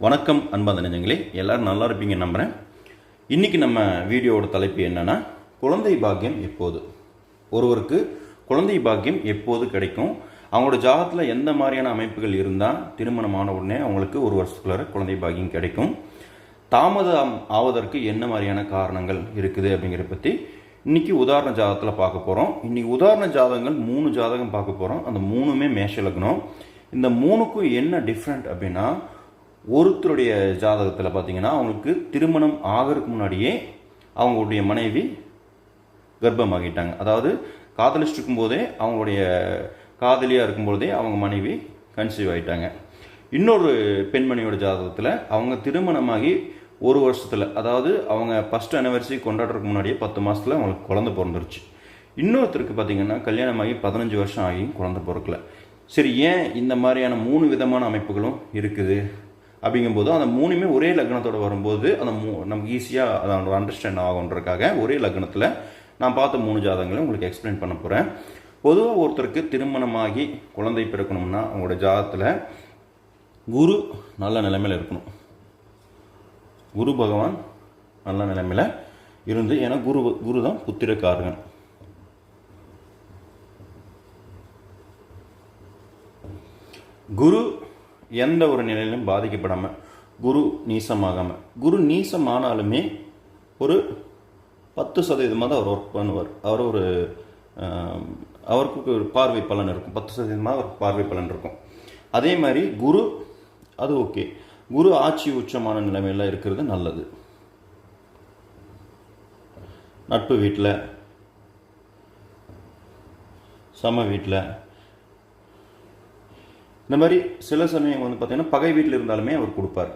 வணக்கம் அன்பான நெஞ்சங்களே, எல்லாரும் நல்லா இருப்பீங்க நம்புகிறேன். இன்றைக்கி நம்ம வீடியோவோட தலைப்பு என்னென்னா, குழந்தை பாக்கியம் எப்போது, ஒருவருக்கு குழந்தை பாக்கியம் எப்போது கிடைக்கும், அவங்களோட ஜாதகத்தில் எந்த மாதிரியான அமைப்புகள் இருந்தால் திருமணமான உடனே அவங்களுக்கு ஒரு வருஷத்துக்குள்ளார குழந்தை பாக்கியம் கிடைக்கும், தாமதம் ஆவதற்கு என்ன மாதிரியான காரணங்கள் இருக்குது அப்படிங்கிறத பற்றி இன்றைக்கி உதாரண ஜாதகத்தில் பார்க்க போகிறோம். இன்றைக்கி உதாரண ஜாதகங்கள் 3 ஜாதகம் பார்க்க போகிறோம். அந்த 3மே மேஷ லக்னம். இந்த 3க்கும் என்ன டிஃப்ரெண்ட் அப்படின்னா, ஒருத்தருடைய ஜாதகத்தில் பார்த்தீங்கன்னா அவங்களுக்கு திருமணம் ஆகிறதுக்கு முன்னாடியே அவங்களுடைய மனைவி கர்ப்பமாகிட்டாங்க. அதாவது காதலிச்சுட்டு இருக்கும்போதே அவங்களுடைய காதலியாக இருக்கும்போதே அவங்க மனைவி கன்சீவ் ஆகிட்டாங்க. இன்னொரு பெண்மணியோட ஜாதகத்தில் அவங்க திருமணமாகி ஒரு வருஷத்தில், அதாவது அவங்க ஃபஸ்ட் அனிவர்சரி கொண்டாடுறதுக்கு முன்னாடியே 10 மாதத்தில் அவங்களுக்கு குழந்தை பிறந்துருச்சு. இன்னொருத்தருக்கு பார்த்தீங்கன்னா கல்யாணமாகி 15 வருஷம் ஆகியும் குழந்தை பிறக்கல. சரி, ஏன் இந்த மாதிரியான 3 விதமான அமைப்புகளும் இருக்குது அப்படிங்கும்போது அந்த 3மே ஒரே லக்னத்தோடு வரும்போது அந்த நமக்கு ஈஸியாக அதோட அண்டர்ஸ்டாண்ட் ஆகுன்றதுக்காக ஒரே லக்னத்தில் நான் பார்த்த 3 ஜாதகங்களை உங்களுக்கு எக்ஸ்பிளைன் பண்ண போகிறேன். பொதுவாக ஒருத்தருக்கு திருமணமாகி குழந்தை பிறக்கணும்னா அவங்களோட ஜாதகத்தில் குரு நல்ல நிலைமையில் இருக்கணும். குரு பகவான் நல்ல நிலைமையில் இருந்து, ஏன்னா குரு தான் புத்திரக்காரகன். குரு எந்த ஒரு நிலையிலும் பாதிக்கப்படாமல், குரு நீசமாகாமல், குரு நீசமானாலுமே ஒரு 10% தான் அவர் ஒர்க் பண்ணுவார். அவருக்கு ஒரு பார்வை பலன் இருக்கும். 10% அவருக்கு பார்வை பலன் இருக்கும். அதே மாதிரி குரு அது ஓகே, குரு ஆட்சி உச்சமான நிலைமையில் இருக்கிறது நல்லது. நட்பு வீட்டில், சம வீட்டில், இந்த மாதிரி சில சமயம் பார்த்தீங்கன்னா பகை வீட்டில் இருந்தாலுமே அவர் கொடுப்பார்.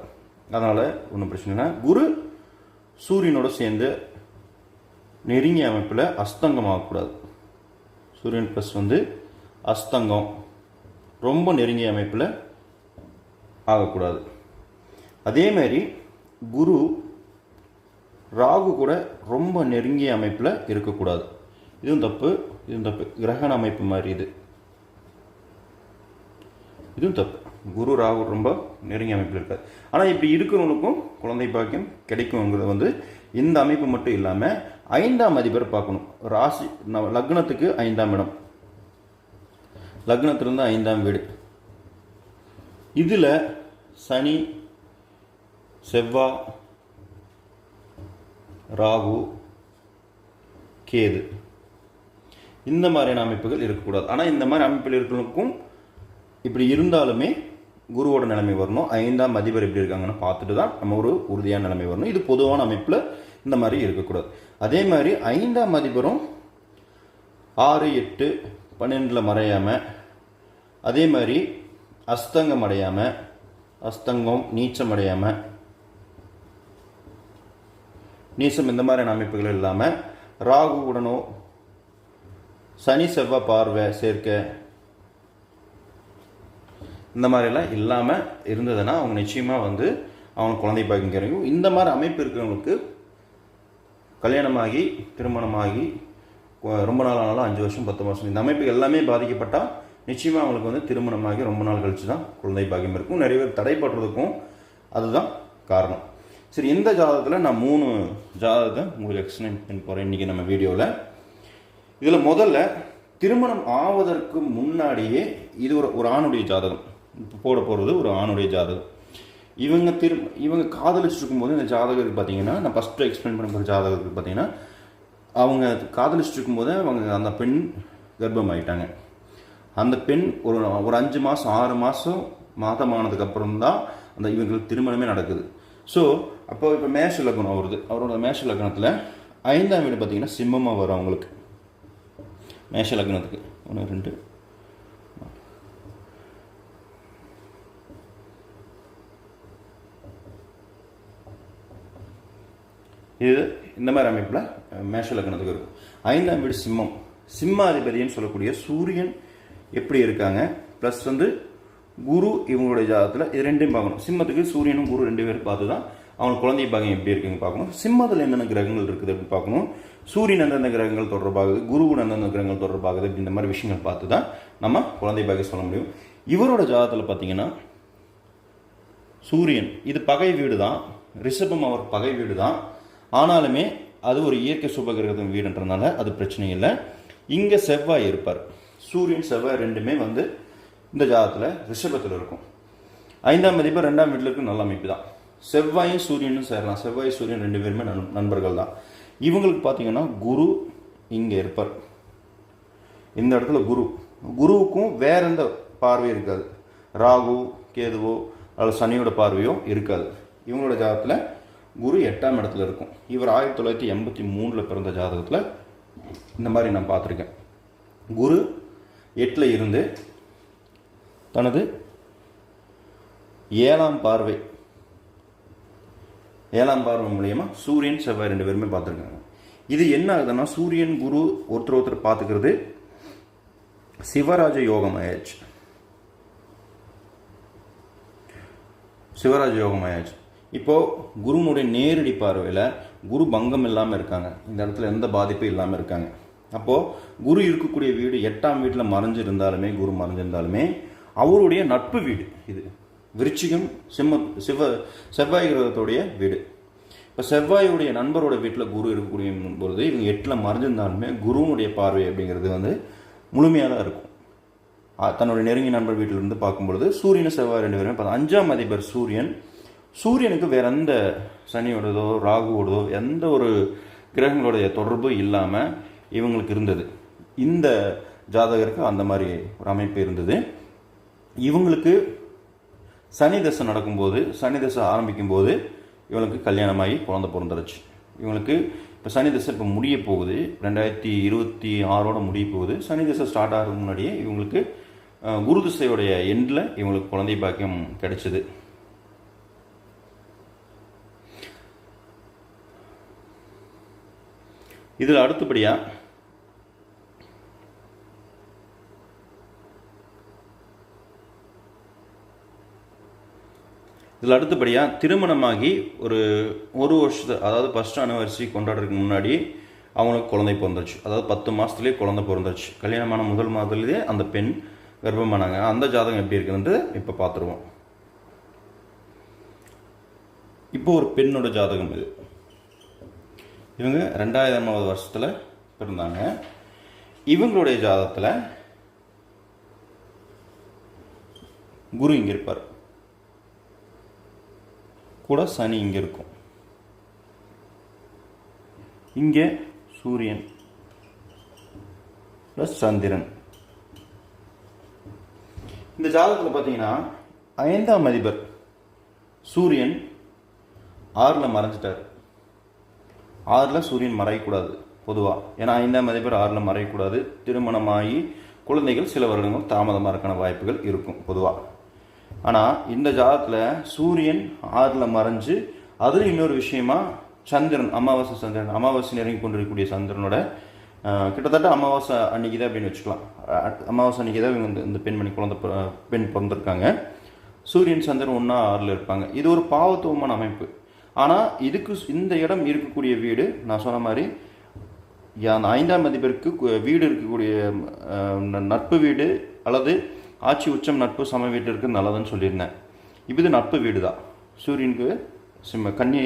அதனால் ஒன்றும் பிரச்சனை இல்லை. குரு சூரியனோடு சேர்ந்து நெருங்கிய அமைப்பில் அஸ்தங்கம் ஆகக்கூடாது. சூரியன் ப்ளஸ் அஸ்தங்கம் ரொம்ப நெருங்கிய அமைப்பில் ஆகக்கூடாது. அதே மாதிரி குரு ராகு கூட ரொம்ப நெருங்கிய அமைப்பில் இருக்கக்கூடாது. இதுவும் தப்பு. கிரகண அமைப்பு மாதிரி இதுவும் தப்பு. குரு ராகு ரொம்ப நெருங்கிய அமைப்பில் இருக்காது. ஆனால் இப்படி இருக்கிறவனுக்கும் குழந்தை பாக்கியம் கிடைக்குங்கிறது இந்த அமைப்பு மட்டும் இல்லாமல் 5ஆம் அதிபர் பார்க்கணும். ராசி லக்னத்துக்கு 5ஆம் இடம், லக்னத்திலிருந்து 5ஆம் வீடு. இதில் சனி, செவ்வாய், ராகு, கேது இந்த மாதிரியான அமைப்புகள் இருக்கக்கூடாது. ஆனால் இந்த மாதிரி அமைப்பில் இருக்கிறவனுக்கும் இப்படி இருந்தாலுமே குருவோட நிலைமை வரணும். 5ஆம் அதிபர் எப்படி இருக்காங்கன்னு பார்த்துட்டு தான் நம்ம ஒரு உறுதியான நிலைமை வரணும். இது பொதுவான அமைப்பில் இந்த மாதிரி இருக்கக்கூடாது. அதே மாதிரி 5ஆம் அதிபரும் 6, 8, 12 மறையாமல், அதே மாதிரி அஸ்தங்கம் அடையாமல், அஸ்தங்கம் நீச்சம் அடையாமல், நீச்சம் இந்த மாதிரியான அமைப்புகள் இல்லாமல், ராகு உடனோ சனி செவ்வாய் பார்வை சேர்க்க இந்த மாதிரிலாம் இல்லாமல் இருந்ததுன்னா அவங்க நிச்சயமாக அவங்களுக்கு குழந்தை பாக்கியம் கிடைக்கும். இந்த மாதிரி அமைப்பு இருக்கிறவங்களுக்கு கல்யாணமாகி திருமணமாகி ரொம்ப நாள் ஆனாலும் 5 வருஷம் 10 வருஷம் இந்த அமைப்பு எல்லாமே பாதிக்கப்பட்டால் நிச்சயமாக அவங்களுக்கு திருமணமாகி ரொம்ப நாள் கழித்து தான் குழந்தை பாக்கியம் இருக்கும். நிறைய பேர் தடைப்படுறதுக்கும் அதுதான் காரணம். சரி, இந்த ஜாதகத்தில் நான் 3 ஜாதகத்தை உங்களுக்கு எக்ஸ்பிளைன் பண்ண போகிறேன் இன்றைக்கி நம்ம வீடியோவில். இதில் முதல்ல திருமணம் ஆவதற்கு முன்னாடியே இது ஒரு ஆணுடைய ஜாதகம் போட போகிறது. ஒரு ஆணுடைய ஜாதகம். இவங்க காதலிச்சுட்டு இருக்கும்போது இந்த ஜாதகத்துக்கு பார்த்தீங்கன்னா, நான் ஃபஸ்ட்டு எக்ஸ்பிளைன் பண்ண போகிற ஜாதகத்துக்கு பார்த்தீங்கன்னா, அவங்க காதலிச்சுட்டு இருக்கும்போது அவங்க அந்த பெண் கர்ப்பமாயிட்டாங்க. அந்த பெண் ஒரு 5 மாதம் 6 மாதம் மாதமானதுக்கப்புறம் தான் இவங்களுக்கு திருமணமே நடக்குது. ஸோ அப்போ இப்போ மேஷ லக்னம் வருது. அவரோட மேஷ லக்னத்தில் 5ஆம் வீடு பார்த்தீங்கன்னா சிம்மமாக வரும் அவங்களுக்கு. மேஷ லக்னத்துக்கு 1 2 இது இந்த மாதிரி அமைப்பில் மேஷ லக்னத்துக்கு இருக்கும். 5ஆம் வீடு சிம்மம். சிம்மாதிபதினு சொல்லக்கூடிய சூரியன் எப்படி இருக்காங்க, ப்ளஸ் குரு இவங்களுடைய ஜாதகத்தில் இது 2யும் பார்க்கணும். சிம்மத்துக்கு சூரியனும் குரு 2 பேரும் பார்த்து தான் அவங்களுக்கு குழந்தை பாக்கியம் எப்படி இருக்குன்னு பார்க்கணும். சிம்மத்தில் என்னென்ன கிரகங்கள் இருக்குது அப்படின்னு பார்க்கணும். சூரியன் எந்தெந்த கிரகங்கள் தொடர்பாகுது, குருவுடன் எந்தெந்த கிரகங்கள் தொடர்பாகுது அப்படின்ற மாதிரி விஷயங்கள் பார்த்து தான் நம்ம குழந்தை பாக்கியம் சொல்ல முடியும். இவரோட ஜாதகத்தில் பார்த்தீங்கன்னா சூரியன் இது பகை வீடு தான், ரிஷபம் அவர் பகை வீடு தான். ஆனாலுமே அது ஒரு இயற்கை சுபகிரகத்தின் வீடுன்றதுனால அது பிரச்சனை இல்லை. இங்கே செவ்வாய் இருப்பார். சூரியன் செவ்வாய் ரெண்டுமே வந்து இந்த ஜாதகத்தில் ரிஷபத்தில் இருக்கும். 5ஆம் அதிபர் 2ஆம் வீட்டில் இருக்கும். நல்ல அமைப்பு தான். செவ்வாயும் சூரியனும் சேரலாம். செவ்வாய் சூரியன் ரெண்டு பேருமே நண்பர்கள் தான். இவங்களுக்கு பார்த்தீங்கன்னா குரு இங்கே இருப்பார். இந்த இடத்துல குருவுக்கும் வேற எந்த பார்வையும் இருக்காது. ராகு கேதுவோ அல்லது சனியோட பார்வையோ இருக்காது. இவங்களோட ஜாதகத்தில் குரு 8ஆம் இடத்துல இருக்கும். இவர் 1983 பிறந்த ஜாதகத்தில் இந்த மாதிரி நான் பார்த்துருக்கேன். குரு 8ல் இருந்து தனது 7ஆம் பார்வை மூலியமா சூரியன் செவ்வாய் ரெண்டு பேருமே பார்த்துருக்காங்க. இது என்ன ஆகுதுன்னா, சூரியன் குரு ஒருத்தர் பார்த்துக்கிறது சிவராஜ யோகம் ஆயாச்சு. இப்போ குருனுடைய நேரடி பார்வையில் குரு பங்கம் இல்லாமல் இருக்காங்க. இந்த இடத்துல எந்த பாதிப்பும் இல்லாமல் இருக்காங்க. அப்போது குரு இருக்கக்கூடிய வீடு 8ஆம் வீட்டில் மறைஞ்சிருந்தாலுமே, குரு மறைஞ்சிருந்தாலுமே அவருடைய நட்பு வீடு இது. விருச்சிகம் செவ்வாய் கிரகத்துடைய வீடு. இப்போ செவ்வாயுடைய நண்பரோட வீட்டில் குரு இருக்கக்கூடிய பொழுது இவங்க 8ல் மறைஞ்சிருந்தாலுமே குருனுடைய பார்வை அப்படிங்கிறது வந்து முழுமையாக தான் இருக்கும். தன்னுடைய நெருங்கிய நண்பர் வீட்டிலிருந்து பார்க்கும்பொழுது சூரியன் செவ்வாய் ரெண்டு பேருமே 5ஆம் அதிபர் சூரியனுக்கு வேற எந்த சனியோடதோ ராகுவோடதோ எந்த ஒரு கிரகங்களுடைய தொடர்பும் இல்லாமல் இவங்களுக்கு இருந்தது. இந்த ஜாதகருக்கு அந்த மாதிரி ஒரு அமைப்பு இருந்தது. இவங்களுக்கு சனி தசை நடக்கும்போது, சனி தசை ஆரம்பிக்கும் போது இவங்களுக்கு கல்யாணமாகி குழந்தை பிறந்துருச்சு. இவங்களுக்கு இப்போ சனி தசை இப்போ முடிய போகுது. 2026 முடிய போகுது. சனி தசை ஸ்டார்ட் ஆகிறதுக்கு முன்னாடியே இவங்களுக்கு குரு திசையோடைய எண்டில் இவங்களுக்கு குழந்தை பாக்கியம் கிடைச்சிது. இதில் அடுத்தபடியாக திருமணமாகி ஒரு வருஷத்து, அதாவது ஃபர்ஸ்ட் அனிவர்சரி கொண்டாடுறதுக்கு முன்னாடி அவங்களுக்கு குழந்தை பிறந்துருச்சு. அதாவது 10 மாதத்துலேயே குழந்தை பிறந்துருச்சு. கல்யாணமான முதல் மாதத்துலேயே அந்த பெண் கர்ப்பமானாங்க. அந்த ஜாதகம் எப்படி இருக்குன்னு இப்போ பார்த்துருவோம். இப்போ ஒரு பெண்ணோட ஜாதகம் இது. இவங்க 2000வது வருஷத்தில் பிறந்தாங்க. இவங்களுடைய ஜாதகத்தில் குரு இங்கே இருப்பார், கூட சனி இங்கே இருக்கும். இங்கே சூரியன் ப்ளஸ் சந்திரன். இந்த ஜாதகத்தில் பார்த்தீங்கன்னா 5ஆம் அதிபர் சூரியன் 6ல் மறைஞ்சிட்டார். 6ல் சூரியன் மறையக்கூடாது பொதுவாக. ஏன்னா 5ஆம் அதிபர் 6ல் மறையக்கூடாது. திருமணமாகி குழந்தைகள் சில வருடங்கள் தாமதமாக இருக்கான வாய்ப்புகள் இருக்கும் பொதுவாக. ஆனால் இந்த ஜாதகத்தில் சூரியன் 6ல் மறைஞ்சு, அதில் இன்னொரு விஷயமா சந்திரன், அமாவாசை நெருங்கி கொண்டிருக்கக்கூடிய சந்திரனோட கிட்டத்தட்ட அமாவாசை அன்னைக்கு தான் அப்படின்னு வச்சுக்கலாம். அமாவாசை அன்னைக்கு தான் இவங்க இந்த பெண்மணி பெண் பிறந்திருக்காங்க. சூரியன் சந்திரன் ஒன்றா 6ல் இருப்பாங்க. இது ஒரு பாவத்துவமான அமைப்பு. ஆனால் இதுக்கு இந்த இடம் இருக்கக்கூடிய வீடு நான் சொன்ன மாதிரி 5ஆம் அதிபருக்கு வீடு இருக்கக்கூடிய நட்பு வீடு அல்லது ஆட்சி உச்சம் நட்பு சம வீட்டு இருக்குது நல்லதுன்னு சொல்லியிருந்தேன். இது நட்பு வீடு தான். சூரியனுக்கு கன்னி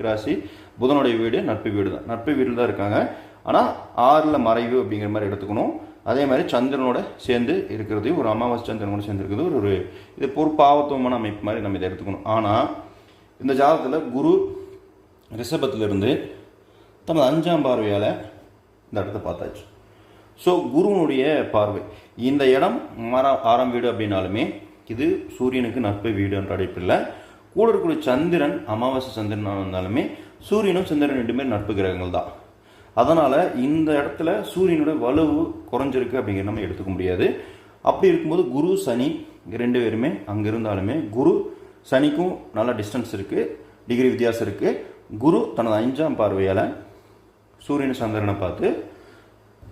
ராசி புதனுடைய வீடு நட்பு வீடு தான். நட்பு வீட்டில் தான் இருக்காங்க. ஆனால் 6ல் மறைவு அப்படிங்கிற மாதிரி எடுத்துக்கணும். அதே மாதிரி சந்திரனோட சேர்ந்து இருக்கிறது, ஒரு அமாவாசை சந்திரனோட சேர்ந்து இருக்கிறது ஒரு இது ஒரு பாவத்துவமான அமைப்பு மாதிரி நம்ம இதை எடுத்துக்கணும். ஆனால் இந்த ஜாதகத்தில் குரு ரிஷபத்திலிருந்து தனது 5ஆம் பார்வையால் இந்த இடத்த பார்த்தாச்சு. ஸோ குருவனுடைய பார்வை இந்த இடம் 6ஆம் வீடு அப்படின்னாலுமே இது சூரியனுக்கு நட்பு வீடு என்ற அடைப்பில் கூட இருக்கக்கூடிய சந்திரன் அமாவாசை சந்திரனாக இருந்தாலுமே சூரியனும் சந்திரன் ரெண்டுமே நட்பு கிரகங்கள் தான். அதனால் இந்த இடத்துல சூரியனோட வலுவு குறைஞ்சிருக்கு அப்படிங்கிற நம்ம எடுத்துக்க முடியாது. அப்படி இருக்கும்போது குரு சனி ரெண்டு பேருமே அங்கே இருந்தாலுமே குரு சனிக்கும் நல்ல டிஸ்டன்ஸ் இருக்குது, டிகிரி வித்தியாசம் இருக்குது. குரு தனது 5ஆம் பார்வையால் சூரியன் சந்திரனை பார்த்து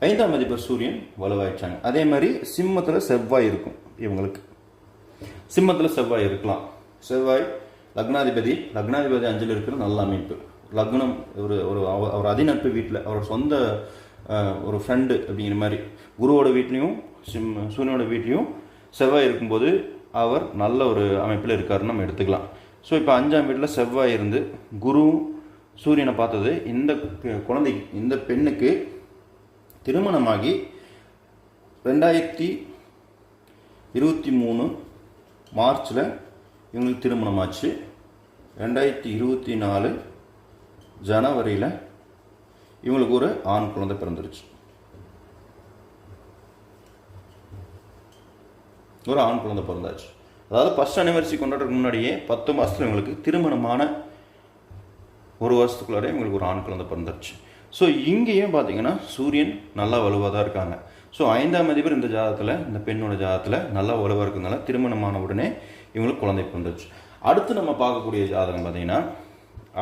5ஆம் அதிபர் சூரியன் வலுவாயிடுச்சாங்க. அதே மாதிரி சிம்மத்தில் செவ்வாய் இருக்கும். இவங்களுக்கு சிம்மத்தில் செவ்வாய் இருக்கலாம். செவ்வாய் லக்னாதிபதி 5ல் இருக்கிற நல்ல அமைப்பு. லக்னம் ஒரு அதிநட்பு வீட்டில் அவரோட சொந்த ஒரு ஃப்ரெண்டு அப்படிங்கிற மாதிரி குருவோட வீட்லேயும் சூரியனோட வீட்லேயும் செவ்வாய் இருக்கும்போது அவர் நல்ல ஒரு அமைப்பில் இருக்காருன்னு நம்ம எடுத்துக்கலாம். ஸோ இப்போ 5ஆம் வீட்டில் செவ்வாய் இருந்து குருவும் சூரியனை பார்த்தது இந்த குழந்தைக்கு, இந்த பெண்ணுக்கு திருமணமாகி 2023 மார்ச்சில் இவங்களுக்கு திருமணமாச்சு. 2024 ஜனவரியில் இவங்களுக்கு ஒரு ஆண் குழந்தை பிறந்துருச்சு. ஒரு ஆண் குழந்தை பிறந்தாச்சு. அதாவது ஃபர்ஸ்ட் அனிவர்சரி கொண்டாடுறதுக்கு முன்னாடியே 10 மாதத்தில் இவங்களுக்கு திருமணமான 1 வருஷத்துக்குள்ளாரே இவங்களுக்கு ஒரு ஆண் குழந்தை பிறந்துருச்சு. ஸோ இங்கேயும் பார்த்தீங்கன்னா சூரியன் நல்லா வலுவாக தான் இருக்காங்க. ஸோ 5ஆம் அதிபர் இந்த ஜாதகத்தில், இந்த பெண்ணோட ஜாதகத்தில் நல்லா வலுவாக இருக்கிறதுனால திருமணமான உடனே இவங்களுக்கு குழந்தை பிறந்துருச்சு. அடுத்து நம்ம பார்க்கக்கூடிய ஜாதகம் பார்த்தீங்கன்னா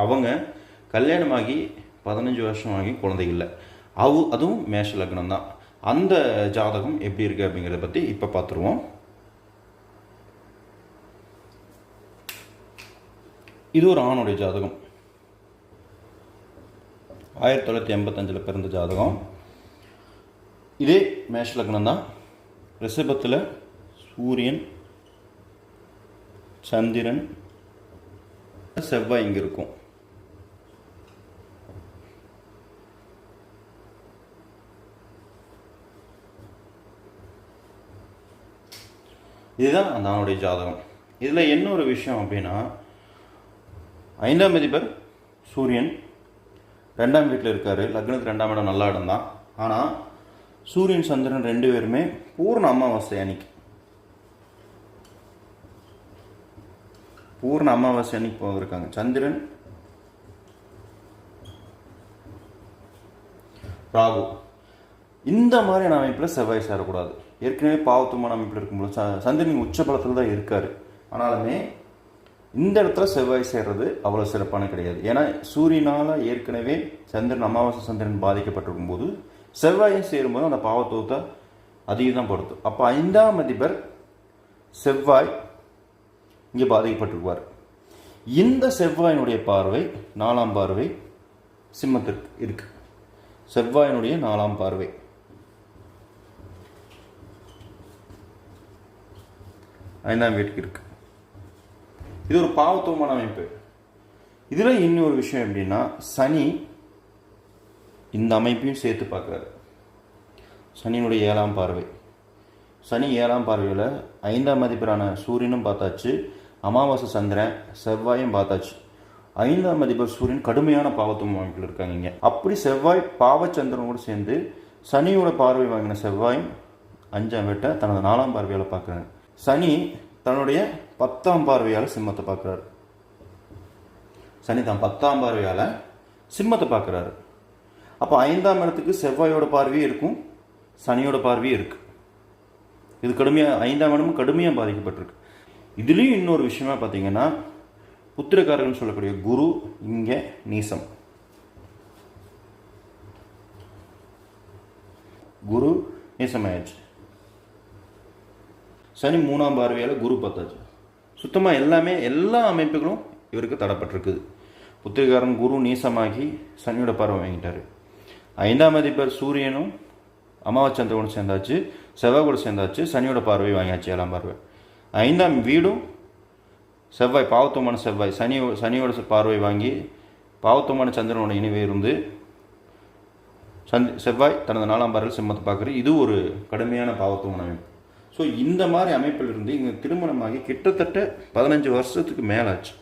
அவங்க கல்யாணமாகி 15 வருஷம் ஆகி குழந்தை இல்லை. அதுவும் மேஷ லக்னம் தான். அந்த ஜாதகம் எப்படி இருக்குது அப்படிங்கிறத பற்றி இப்போ பார்த்துருவோம். இது ஒரு ஆணுடைய ஜாதகம். 1985 பிறந்த ஜாதகம். இதே மேஷ லக்னம் தான். ரிஷபத்தில் சூரியன், சந்திரன், செவ்வாய் இங்கே இருக்கும். இதுதான் அந்த ஆணுடைய ஜாதகம். இதில் என்ன ஒரு விஷயம் அப்படின்னா 5ஆம் அதிபர் சூரியன் 2ஆம் வீட்டில் இருக்கார். லக்னத்துக்கு 2ஆம் இடம் நல்ல இடம் தான். ஆனால் சூரியன் சந்திரன் 2 பேருமே பூர்ண அமாவாசை அன்னைக்கு, பூர்ண அமாவாசை அன்னைக்கு போயிருக்காங்க. சந்திரன் ராகு இந்த மாதிரியான அமைப்பில் செவ்வாய் சேரக்கூடாது. ஏற்கனவே பாவத்துவமான அமைப்பில் இருக்கும்போது சந்திரன் உச்ச பலத்தில் தான் இருக்கார். ஆனாலுமே இந்த இடத்துல செவ்வாய் சேர்றது அவ்வளோ சிறப்பான கிடையாது. ஏன்னா சூரியனால் ஏற்கனவே சந்திரன், அமாவாசை சந்திரன் பாதிக்கப்பட்டிருக்கும் போது செவ்வாயும் சேரும்போது அந்த பாவத்துவத்தை அதிகம் தான் படுத்தும். அப்போ 5ஆம் அதிபர் செவ்வாய் இங்கே பாதிக்கப்பட்டிருப்பார். இந்த செவ்வாயினுடைய பார்வை 4ஆம் பார்வை சிம்மத்திற்கு இருக்கு. செவ்வாயினுடைய 4ஆம் பார்வை ஐந்தாம் வீட்டுக்கு இருக்கு. இது ஒரு பாவத்துவமான அமைப்பு. இதில் இன்னொரு விஷயம் எப்படின்னா சனி இந்த அமைப்பையும் சேர்த்து பார்க்குறாரு. சனியினுடைய 7ஆம் பார்வை. சனி 7ஆம் பார்வையில் 5ஆம் அதிபரான சூரியனும் பார்த்தாச்சு, அமாவாசை சந்திரன் செவ்வாயும் பார்த்தாச்சு. 5ஆம் அதிபர் சூரியன் கடுமையான பாவத்துவம் அமைப்பில் இருக்காங்க இங்கே. அப்படி செவ்வாய் பாவச்சந்திரனோடு சேர்ந்து சனியோட பார்வை வாங்கின செவ்வாயும் 5ஆம் வீட்டை தனது 4ஆம் பார்வையால் பார்க்குறாங்க. சனி தன்னுடைய 10ஆம் பார்வையால் சிம்மத்தை பார்க்குறாரு. சனி தான் 10ஆம் பார்வையால் சிம்மத்தை பார்க்குறாரு. அப்போ 5ஆம் இடத்துக்கு செவ்வாயோட பார்வையும் இருக்கும், சனியோட பார்வையும் இருக்கு. இது கடுமையாக 5ஆம் இடமும் கடுமையாக பாதிக்கப்பட்டிருக்கு. இதுலேயும் இன்னொரு விஷயமா பார்த்தீங்கன்னா புத்திரக்காரர்கள் சொல்லக்கூடிய குரு இங்கே நீசம். குரு நீசமாயிடுச்சு. சனி 3ஆம் பார்வையால் குரு பார்த்தாச்சு. சுத்தமாக எல்லா அமைப்புகளும் இவருக்கு தடப்பட்டிருக்குது. புத்திரக்காரன் குரு நீசமாகி சனியோட பார்வை வாங்கிட்டார். 5ஆம் அதிபர் சூரியனும் அமாவாசை சந்திரனோடு சேர்ந்தாச்சு, செவ்வாய் கூட சேர்ந்தாச்சு, சனியோட பார்வை வாங்கியாச்சு 7ஆம் பார்வை. 5ஆம் வீடும் செவ்வாய், பாவத்துவமான செவ்வாய் சனியோட பார்வை வாங்கி பாவத்துவமான சந்திரனோட இணைவு இருந்து செவ்வாய் தனது 4ஆம் பார்வையில் சிம்மத்தை பார்க்குறது. இது ஒரு கடுமையான பாவத்துவமான அமைப்பு. ஸோ இந்த மாதிரி அமைப்பில் இருந்து இங்கே திருமணமாகி கிட்டத்தட்ட 15 வருஷத்துக்கு மேலாச்சு.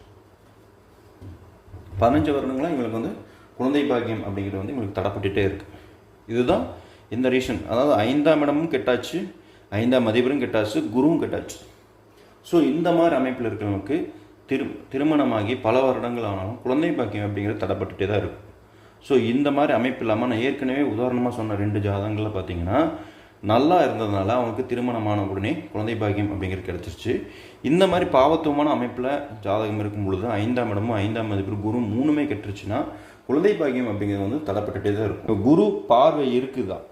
15 வருடங்களாக இவங்களுக்கு வந்து குழந்தை பாக்கியம் அப்படிங்கிறது வந்து இவங்களுக்கு தடப்பட்டுட்டே இருக்குது. இதுதான் இந்த ரீசன். அதாவது 5ஆம் இடமும் கெட்டாச்சு, 5ஆம் அதிபரும் கெட்டாச்சு, குருவும் கெட்டாச்சு. ஸோ இந்த மாதிரி அமைப்பில் இருக்கிறவங்களுக்கு திருமணமாகி பல வருடங்கள் ஆனாலும் குழந்தை பாக்கியம் அப்படிங்கிறது தடப்பட்டுட்டே தான் இருக்கும். ஸோ இந்த மாதிரி அமைப்பு இல்லாமல் நான் ஏற்கனவே உதாரணமாக சொன்ன 2 ஜாதகங்களில் பார்த்தீங்கன்னா நல்லா இருந்ததுனால அவங்களுக்கு திருமணமான உடனே குழந்தை பாக்கியம் அப்படிங்கிறது கிடச்சிருச்சு. இந்த மாதிரி பாவத்துவமான அமைப்பில் ஜாதகம் இருக்கும் பொழுது 5ஆம் இடமும் 5ஆம் அதிபர் குரு 3மே கெட்டுருச்சுன்னா குழந்தை பாக்கியம் அப்படிங்கிறது வந்து தடப்பட்டுட்டே தான் இருக்கும். குரு பார்வை இருக்குதான்,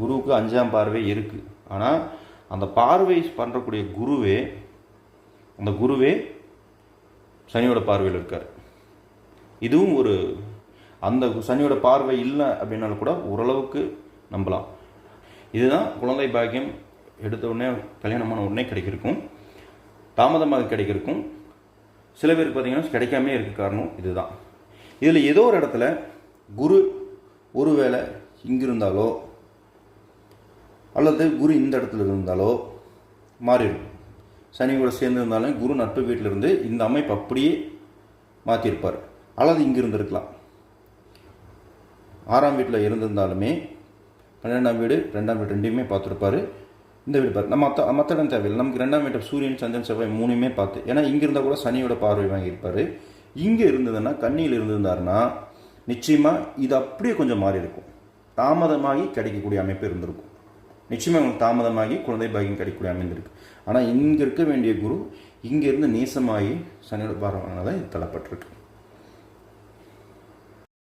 குருவுக்கு 5ஆம் பார்வை இருக்குது. ஆனால் அந்த பார்வை பண்ணுறக்கூடிய அந்த குருவே சனியோட பார்வையில் இருக்கார். இதுவும் ஒரு அந்த சனியோட பார்வை இல்லை அப்படின்னாலும் கூட ஓரளவுக்கு நம்பலாம். இதுதான் குழந்தை பாக்கியம் எடுத்த உடனே கல்யாணமான உடனே கிடைக்கிருக்கும், தாமதமாக கிடைக்கிருக்கும், சில பேருக்கு பார்த்தீங்கன்னா கிடைக்காமே இருக்க காரணம் இதுதான். இதில் ஏதோ ஒரு இடத்துல குரு ஒருவேளை இங்கே இருந்தாலோ அல்லது குரு இந்த இடத்துல இருந்தாலோ மாறிடும். சனி கூட சேர்ந்து இருந்தாலும் குரு நட்பு வீட்டில் இருந்து இந்த அமைப்பு அப்படியே மாற்றிருப்பார். அல்லது இங்கே இருந்திருக்கலாம். 6ஆம் வீட்டில் இருந்திருந்தாலுமே 12ஆம் வீடு 2ஆம் வீடு ரெண்டையுமே பார்த்துருப்பாரு. இந்த வீடு பார்த்து நம்ம மற்ற இடம் தேவையில்லை. நமக்கு 2ஆம் வீட்டை சூரியன் சந்திரன் செவ்வாய் 3மே பார்த்து, ஏன்னா இங்கே இருந்தால் கூட சனியோட பார்வை வாங்கியிருப்பார். இங்கே இருந்ததுன்னா கண்ணியில் இருந்திருந்தாருன்னா நிச்சயமாக இது அப்படியே கொஞ்சம் மாறி இருக்கும். தாமதமாகி கிடைக்கக்கூடிய அமைப்பு இருந்திருக்கும். நிச்சயமாக உங்களுக்கு தாமதமாகி குழந்தை பாக்கியம் கிடைக்கக்கூடிய அமைந்திருக்கு. ஆனால் இங்கே இருக்க வேண்டிய குரு இங்கே இருந்து நேசமாகி சனியோட பார்வை வாங்கினதான் இது தள்ளப்பட்டிருக்கு.